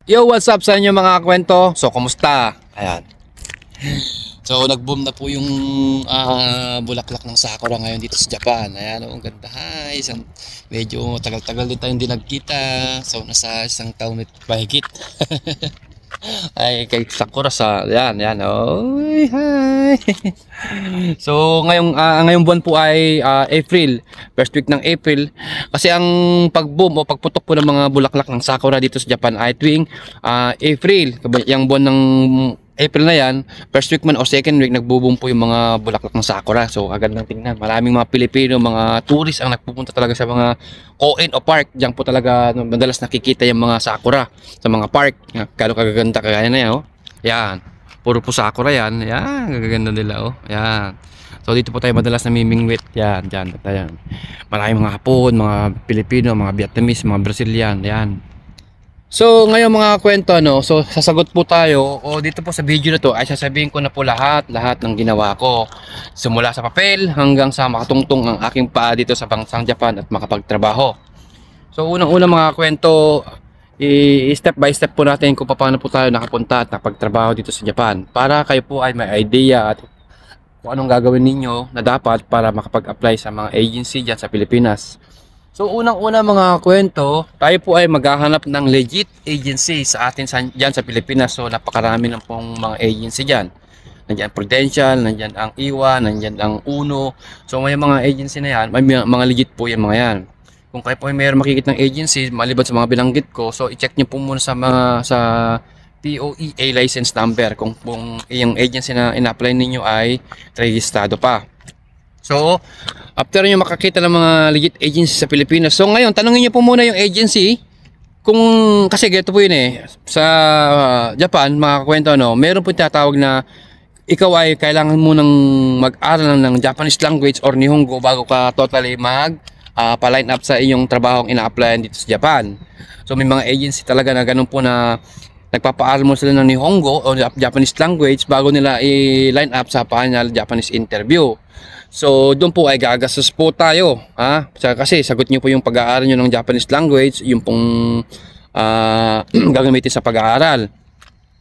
Yo, what's up sa inyo mga kwento? So, kumusta? Ayan. So, nag-boom na po yung bulaklak ng sakura ngayon dito sa Japan. Ayan, ang ganda. Hi, medyo tagal-tagal din tayong hindi nagkita. So, nasa isang taon at mahigit. Ay, kay sakura sa, yan. Oy, hi. So, ngayong buwan po ay April. First week ng April. Kasi ang pag-boom o pagputok po ng mga bulaklak ng sakura dito sa Japan ay tuwing April. Yung buwan ng April na yan, first week man o second week, nagbo-boom po yung mga bulaklak ng sakura. So, agad lang tingnan. Maraming mga Pilipino, mga tourist ang nagpupunta talaga sa mga koin o park. Diyan po talaga madalas nakikita yung mga sakura sa mga park. Kalo kagaganda kagaya na yan, oh. Yan. Puro po sakura yan. Yan, gaganda nila, oh. Yan. So, dito po tayo madalas namimingwit. Yan. Maraming mga Hapon, mga Pilipino, mga Vietnamese, mga Brazilian. Yan. So ngayon mga kwento, so sasagot po tayo o dito po sa video na to ay sasabihin ko na po lahat ng ginawa ko simula sa papel hanggang sa makatungtong ang aking paa dito sa bansang Japan at makapagtrabaho. So unang-una mga kwento, step by step po natin kung paano po tayo nakapunta at nakapagtrabaho dito sa Japan para kayo po ay may idea at kung anong gagawin ninyo na dapat para makapag-apply sa mga agency dyan sa Pilipinas. So unang-una mga kwento, tayo po ay maghahanap ng legit agency sa atin dyan sa Pilipinas. So napakarami ng pong mga agency dyan. Nandyan Prudential, nandyan ang IWA, nandyan ang UNO. So may mga agency na yan, may mga legit po yung mga yan. Kung kayo po ay mayroon makikita ng agency, maliban sa mga binanggit ko, so i-check nyo po muna sa POEA license number kung yung agency na ina-apply ninyo ay registrado pa. So, after nyo makakita ng mga legit agency sa Pilipinas, so ngayon, tanongin nyo po muna yung agency kung, kasi ganito po yun sa Japan, mga kwento, meron po tinatawag na ikaw ay kailangan mo nang mag-aral ng Japanese language or Nihongo bago ka totally pa-line up sa iyong trabahong ina-applyan dito sa Japan. So, may mga agency talaga na ganun po na nagpapaaral mo sila ng Nihongo o Japanese language bago nila i-line up sa final Japanese interview. So, doon po ay gagastos po tayo. Kasi sagot nyo po yung pag-aaral nyo ng Japanese language, yung pong gagamitin sa pag-aaral.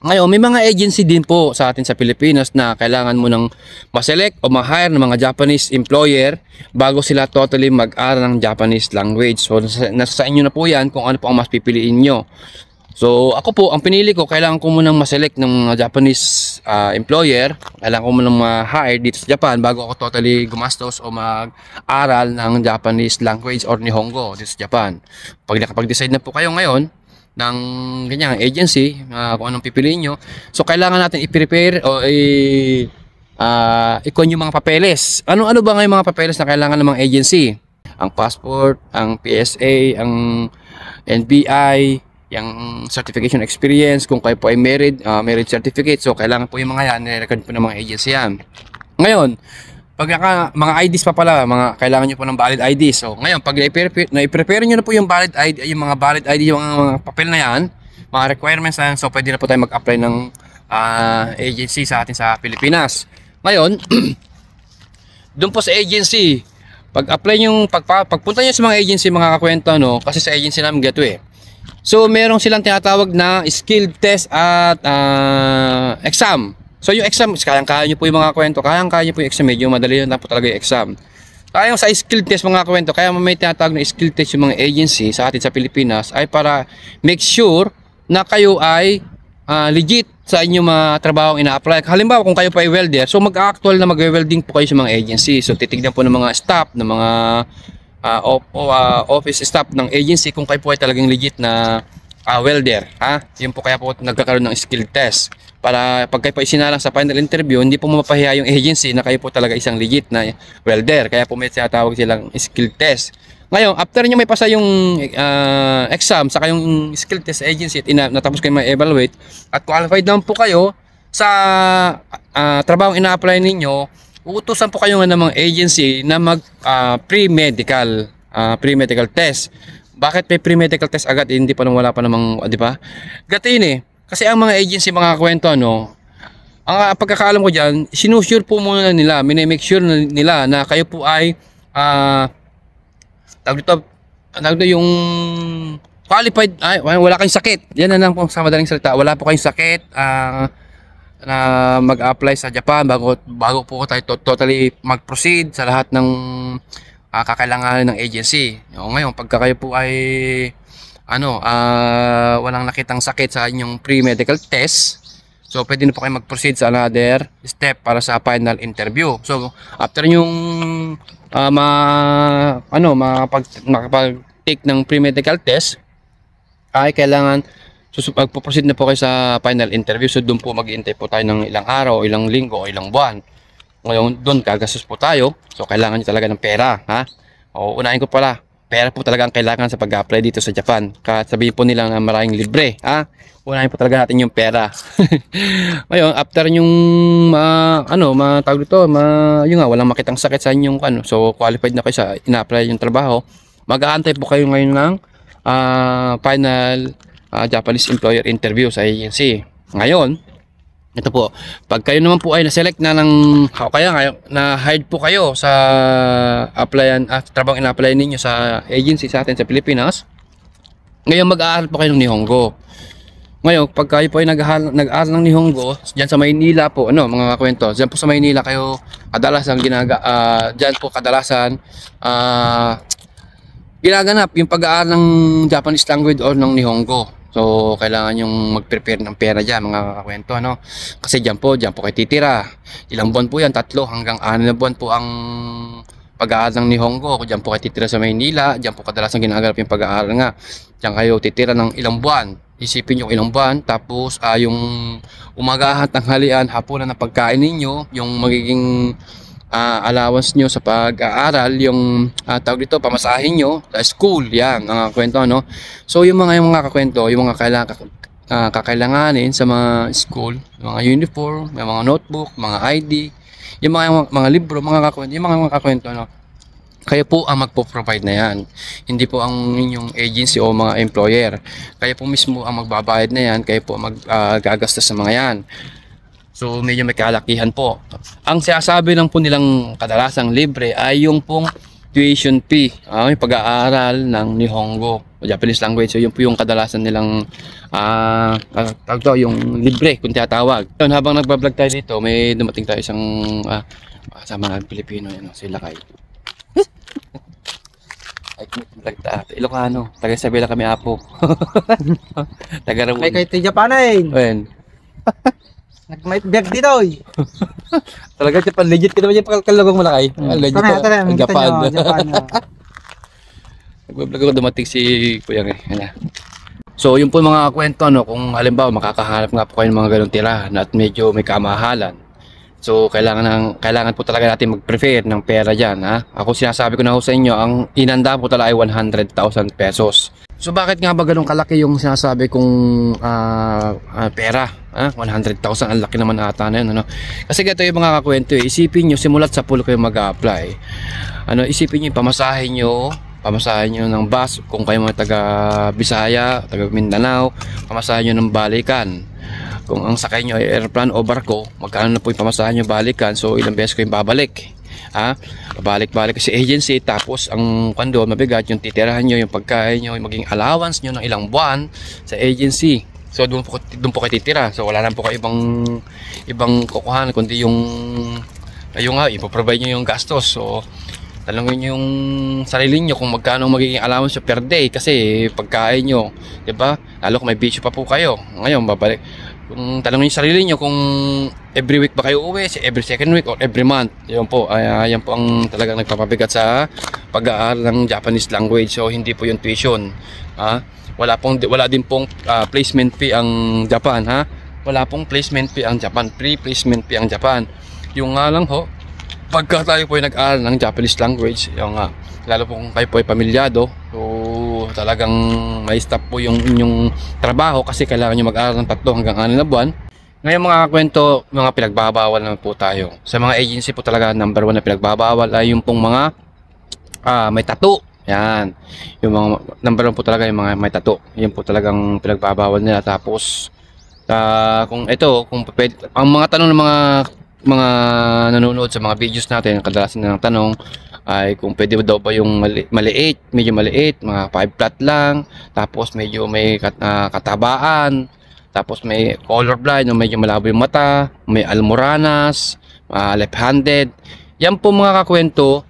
Ngayon, may mga agency din po sa atin sa Pilipinas na kailangan mo ng ma-select o ma-hire ng mga Japanese employer bago sila totally mag-aaral ng Japanese language. So, nasa inyo na po yan kung ano po ang mas pipiliin nyo. So ako po, ang pinili ko, kailangan ko munang ma-select ng Japanese employer. Kailangan ko munang ma-hire dito sa Japan bago ako totally gumastos o mag-aral ng Japanese language or Nihongo dito sa Japan. Pag nakapag-decide na po kayo ngayon ng ganyang agency, kung anong pipiliin nyo, so kailangan natin i-prepare o ikon yung mga papeles. Ano ba nga yung mga papeles na kailangan ng mga agency? Ang passport, ang PSA, ang NBI, yung certification experience, kung kayo po ay married certificate. So kailangan po yung mga yan, nirecord po ng mga agency yan. Ngayon, pag mga IDs pa pala, kailangan nyo po ng valid ID. So ngayon, pag na-prepare nyo na po yung valid ID, yung mga valid ID, yung mga papel na yan, mga requirements na yan, so pwede na po tayo mag-apply ng agency sa atin sa Pilipinas. Ngayon, doon po sa agency, pagpunta nyo sa mga agency, mga kakwento, kasi sa agency namin gato So, merong silang tinatawag na skill test at exam. So, yung exam, kayang-kaya nyo po yung mga kwento. Kayang-kaya nyo po yung exam. Medyo madali lang po talaga yung exam. Kaya sa skill test, mga kwento, kaya may tinatawag na skill test yung mga agency sa atin sa Pilipinas ay para make sure na kayo ay legit sa inyong mga trabahong ina-apply. Halimbawa, kung kayo pa ay welder, so mag-actual na mag-welding po kayo sa mga agency. So, titignan po ng mga staff, ng mga office staff ng agency kung kayo po ay talagang legit na welder. Yun po kaya po nagkakaroon ng skill test para pag kayo po isinalang sa final interview, hindi po mapapahiya yung agency na kayo po talaga isang legit na welder. Kaya po may tinatawag silang skill test. Ngayon, after nyo may pasa yung exam saka yung skill test agency at natapos kayo ma-evaluate at qualified naman po kayo sa trabahong ina-apply ninyo, uutusan po kayo ng mga agency na mag pre-medical test. Bakit may pre-medical test agad? Hindi pa nang wala pa namang, di ba? Gatin kasi ang mga agency, mga kwento, ang pagkakaalam ko diyan, sinusure po muna nila, make sure nila na kayo po ay tawag dito yung qualified, wala kayong sakit. Yan na lang po sa madaling salita. Wala po kayong sakit na mag-apply sa Japan bago po tayo totally mag-proceed sa lahat ng kakailanganin ng agency. Ngayon, pagka kayo po ay walang nakitang sakit sa inyong pre-medical test, so pwede na po kayo mag-proceed sa another step para sa final interview. So after yung makapag-take ng pre-medical test, ay kailangan magpo-proceed na po kayo sa final interview. So doon po mag-iintay po tayo ng ilang araw, ilang linggo, o ilang buwan. Ngayon doon gagastos po tayo. So kailangan nyo talaga ng pera, ha? O unahin ko pala, pera po talaga ang kailangan sa pag-apply dito sa Japan. Kahit sabihin po nila na maraming libre, ha? Unahin po talaga natin yung pera. Ngayon, after yung tawag dito, yung walang makitang sakit sa inyong so qualified na kayo sa ina-apply yung trabaho, mag-aantay po kayo ngayon ng final Japanese employer interview sa agency. Ngayon, ito po, pag kayo naman po ay na-select na na-hired po kayo sa trabahong ina-apply ninyo sa agency sa atin sa Pilipinas, ngayon mag-aaral po kayo ng Nihongo. Ngayon, pag kayo po ay nag-aaral ng Nihongo, dyan sa Maynila po, mga kwento, dyan po sa Maynila kayo kadalasan dyan po kadalasan ginaganap yung pag-aaral ng Japanese language or ng Nihongo. So, kailangan yung mag-prepare ng pera dyan, mga kakwento, Kasi dyan po kayo titira. Ilang buwan po yan, 3 hanggang 6 na buwan po ang pag-aaral ng Nihongo. Kung dyan po kayo titira sa Maynila, dyan po kadalasan ginaganap yung pag-aaral nga. Dyan kayo titira ng ilang buwan. Isipin yung ilang buwan, tapos yung umagahan, tanghalian, hapunan na pagkain ninyo, yung magiging allowance nyo sa pag-aaral, yung tawag dito, pamasahin nyo sa school, yan, mga kwento, So yung mga kakwento, yung mga kakailanganin sa mga school, mga uniform, yung mga notebook, mga ID, yung mga libro, mga kakwento, yung mga kakwento, kayo po ang magpo-provide na yan. Hindi po ang inyong agency o mga employer. Kayo po mismo ang magbabayad na yan, kayo po magagastos sa mga yan. So medyo may kalakihan po. Ang sinasabi lang po nilang kadalasang libre ay yung pong tuition fee, yung pag-aaral ng Nihongo o Japanese language. So yun po yung kadalasan nilang yung libre kung tinatawag. Habang nagbablog tayo dito, may dumating tayo isang sa mga Pilipino, sila kay Ilocano, taga Isabela kami apo. Taga Ramon. May kahit Japan eh. Wen. May bag dito eh. Talaga Japan, legit ka naman yung kalagong malaki. Legit Tara, Japan. Japan. Nagbablog ako, dumating si Kuya So yun po mga kwento, kung halimbawa makakahanap nga po kayo ng mga ganong tirahan at medyo may kamahalan. So kailangan po talaga natin mag-prefer ng pera dyan, ha? Ako sinasabi ko na ho sa inyo, ang inanda po talaga ay 100,000 pesos. So bakit nga ba ganun kalaki yung sinasabi kong pera? 100,000, ang laki naman ata na yun, Kasi ganito yung mga kakwento, isipin nyo, simulat sa pool kayo mag-apply. Isipin nyo yung pamasahin nyo ng bus kung kayo mga taga Bisaya, taga Mindanao, pamasahin nyo ng balikan. Kung ang sakay nyo ay airplane o barko, magkano na po yung pamasahan nyo balikan, so ilang beses ko yung babalik, balik-balik sa agency, tapos ang kando mabigat yung titirahan nyo, yung pagkain nyo, yung maging allowance nyo ng ilang buwan sa agency. So doon po kayo titira, so wala na po kayo ibang kukuhan kundi yung ipoprovide nyo yung gastos. So talungin nyo yung sarili nyo kung magkano magiging allowance per day, kasi pagkain nyo, diba? Lalo kung may bisyo pa po kayo, ngayon babalik. Kung tanongin yung sarili nyo kung every week ba kayo uwi, every second week or every month, yan po ang talagang nagpapabigat sa pag-aaral ng Japanese language. So hindi po yung tuition, wala din pong placement fee ang Japan, wala pong placement fee ang Japan, pre-placement fee ang Japan. Yung nga lang ho, pagka tayo po ay nag-aaral ng Japanese language, yung lalo po kung kayo po ay pamilyado, so talagang may stop po yung inyong trabaho kasi kailangan nyo mag-aaral ng 3 hanggang 6 na buwan. Ngayon mga kwento, mga pinagbabawal naman po tayo. Sa mga agency po talaga, number 1 na pinagbabawal ay yung pong mga may tattoo. Yan. Yung mga number 1 po talaga yung mga may tattoo. Yan po talagang pinagbabawal nila. Tapos kung pwede, ang mga tanong ng mga nanonood sa mga videos natin, kadalasan ng tanong, ay kung pwede daw ba yung maliit, medyo maliit, mga 5 flat lang, tapos medyo may katabaan, tapos may colorblind, o medyo malabo yung mata, may almoranas, left-handed. Yan po mga kakwento.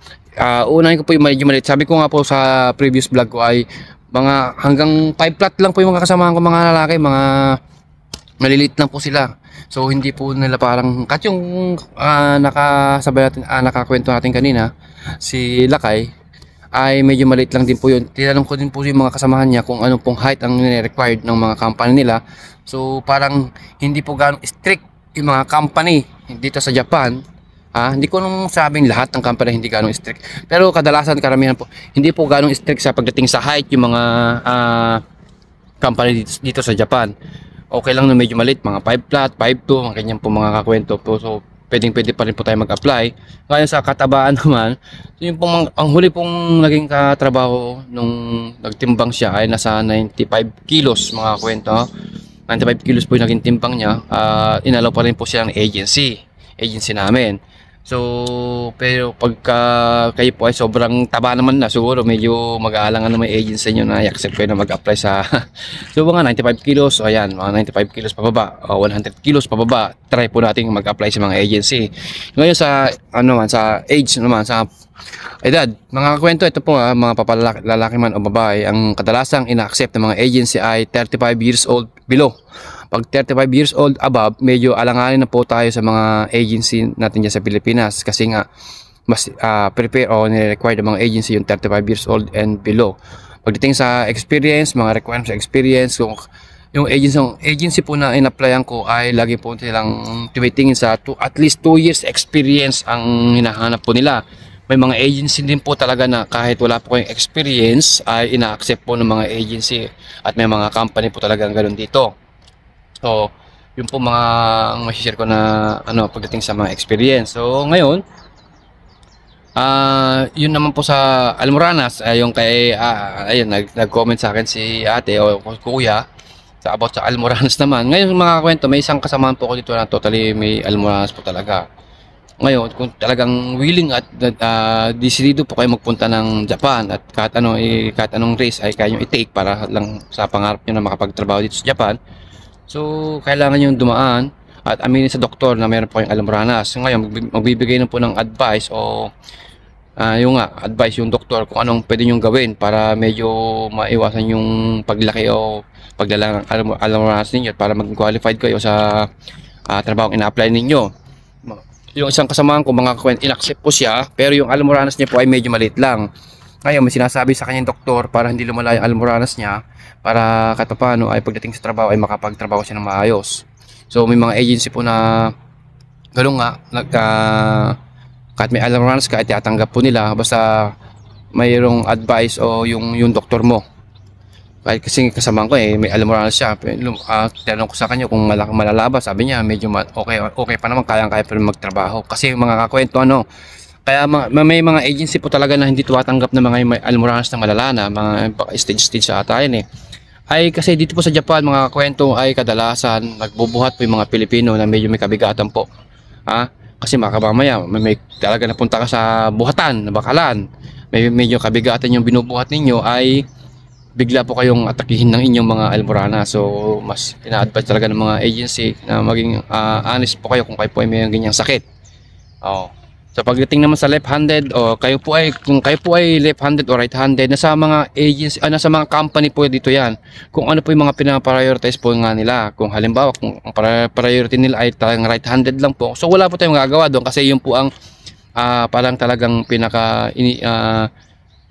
Unahin ko po yung medyo maliit. Sabi ko nga po sa previous vlog ko ay mga hanggang 5 flat lang po yung mga kasamahan ko mga lalaki, mga maliliit lang po sila. So hindi po nila parang kat yung nakasabay natin, nakakwento natin kanina, si Lakay ay medyo maliit lang din po yun. Tinanong ko din po yung mga kasamahan niya kung ano pong height ang required ng mga company nila. So parang hindi po ganong strict yung mga company dito sa Japan. Hindi ko nung sabing lahat ng company hindi ganong strict, pero kadalasan, karamihan po hindi po ganong strict sa pagdating sa height yung mga company dito sa Japan. Okay lang na medyo maliit, mga 5 flat, 5'2", mga ganyan po mga kakwento po. So pwede pa rin po tayo mag-apply. Ngayon sa katabaan naman, yung pong ang huli pong naging katrabaho nung nagtimbang siya ay nasa 95 kilos mga kwento. 95 kilos po yung naging timbang niya. Inalaw pa rin po siya ng agency namin. So pero pagka kayo po ay sobrang taba naman na, siguro medyo mag-aalangan na may agency nyo na i-accept kayo na mag-apply sa so mga 95 kilos, o ayan, mga 95 kilos pababa, o 100 kilos pababa, try po natin mag-apply sa mga agency. Ngayon sa sa age naman, sa edad, mga kwento, ito po mga papalalaki man o babae, ang kadalasang ina-accept ng mga agency ay 35 years old below. Pag 35 years old above, medyo alanganin na po tayo sa mga agency natin dyan sa Pilipinas, kasi nga mas prepare o nire-require ng mga agency yung 35 years old and below. Pagdating sa experience, mga requirements sa experience, kung yung agency po na in-applyan ko ay lagi po silang tumitingin sa at least 2 years experience ang hinahanap po nila. May mga agency din po talaga na kahit wala po kayong experience ay ina-accept po ng mga agency, at may mga company po talagang ganun dito. So yun po mga ma-share ko na pagdating sa mga experience. So ngayon, yun naman po sa Almoranas, yung kay ayun, nag-comment sa akin si ate o kuya sa about sa Almoranas naman. Ngayon mga kwento, may isang kasamahan po ko dito na totally may Almoranas po talaga. Ngayon, kung talagang willing at decidido po kayo magpunta ng Japan, at kahit anong race ay kaya nyo i-take para lang sa pangarap nyo na makapagtrabaho dito sa Japan, so kailangan nyo dumaan at aminin sa doktor na meron po kayong Almoranas. So ngayon, magbibigay na po ng advice o advice yung doktor kung anong pwede nyo gawin para medyo maiwasan yung paglaki o pagdala ng Almoranas ninyo, para maging qualified kayo sa trabaho ina-apply ninyo. Yung isang kasamahan ko, mga kwento, in-accept po siya, pero yung Almoranas niya po ay medyo maliit lang. Ngayon, may sinasabi sa kanyang doktor para hindi lumala yung Almoranas niya, para kahit paano ay pagdating sa trabaho ay makapagtrabaho siya ng maayos. So may mga agency po na gano'n nga, kahit may Almoranas ka, ay tiyatanggap po nila basta mayroong advice o yung doktor mo. Kahit kasi kasama ko may Almoranas siya, tinanong ko sa kanya kung malalaba, sabi niya medyo okay pa naman, kaya-kaya pa rin magtrabaho. Kasi mga kakwento kaya may mga agency po talaga na hindi tumatanggap ng mga may Almoranas na malala, mga stage sa atayan ay kasi dito po sa Japan mga kakwento ay kadalasan nagbubuhat po yung mga Pilipino na medyo may kabigatan po. Kasi mamaya may talaga napunta ka sa buhatan, na bakalan, may medyo kabigatan yung binubuhat ninyo, ay bigla po kayong atakihin ng inyong mga Almoranas. So mas ina-advise talaga ng mga agency na maging honest po kayo kung kayo po ay may ganyang sakit. So pagdating naman sa left-handed, kung kayo po ay left-handed o right-handed, nasa mga agency, nasa mga company po dito yan, kung ano po yung mga pinaprioritize po nga nila. Kung halimbawa, kung ang priority nila ay talagang right-handed lang po, so wala po tayong magagawa doon, kasi yun po ang parang talagang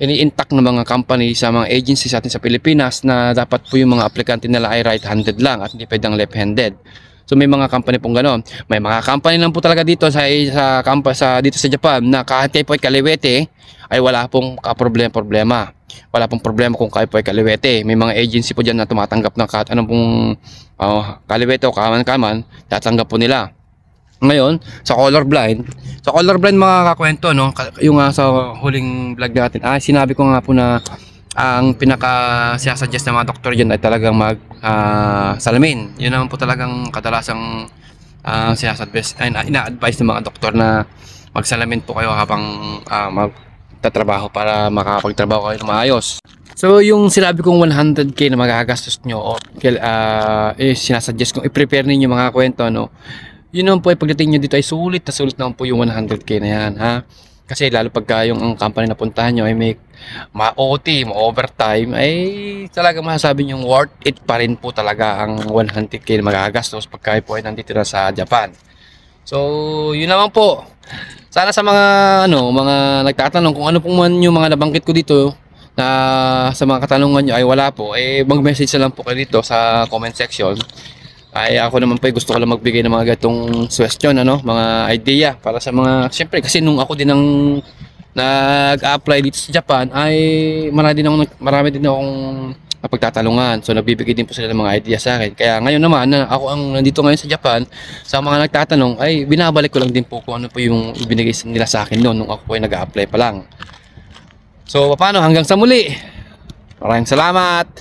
ini-intact ng mga company sa mga agencies sa atin sa Pilipinas, na dapat po yung mga aplikante nila ay right-handed lang at hindi pwedeng left-handed. So may mga company pong gano'n. May mga company lang po talaga dito dito sa Japan na kahit kayo po ay kaliwete ay wala pong problema. Wala pong problema kung kayo po ay kaliwete. May mga agency po dyan na tumatanggap ng kahit anong pong kaliwete o kaman-kaman, tatanggap po nila. Ngayon, sa colorblind mga kakwento, yung sa huling vlog natin, sinabi ko nga po na ang pinaka-suggest ng mga doktor dyan ay talagang salamin. Yun naman po talagang kadalasang ina-advise ng mga doktor na magsalamin po kayo habang tatrabaho para makapagtrabaho kayo ng maayos. So yung sinabi kong 100k na magagastos nyo, sinasuggest kong i-prepare ninyo mga kwento, no? Yun naman po ay pagdating nyo dito ay sulit na sulit naman po yung 100k na yan, ha? Kasi lalo pagka yung ang company na puntahan nyo ay may ma-OT, ma-overtime, ay talaga masasabi nyo worth it pa rin po talaga ang 100k na magagastos pagka po ay nandito na sa Japan. So yun naman po. Sana sa mga mga nagtatanong kung ano pong man yung mga nabanggit ko dito na sa mga katanungan nyo ay wala po, mag-message na lang po kayo dito sa comment section. Ay ako naman po gusto ko lang magbigay ng mga gatong suggestion, mga idea para sa mga, siyempre kasi nung ako din ang nag-apply dito sa Japan ay marami din akong pagtatalungan. So nagbibigay din po sila ng mga idea sa akin. Kaya ngayon naman na ako ang nandito ngayon sa Japan, sa mga nagtatanong ay binabalik ko lang din po kung ano po yung ibinigay nila sa akin noon nung ako po ay nag-apply pa lang. So paano, hanggang sa muli. Maraming salamat.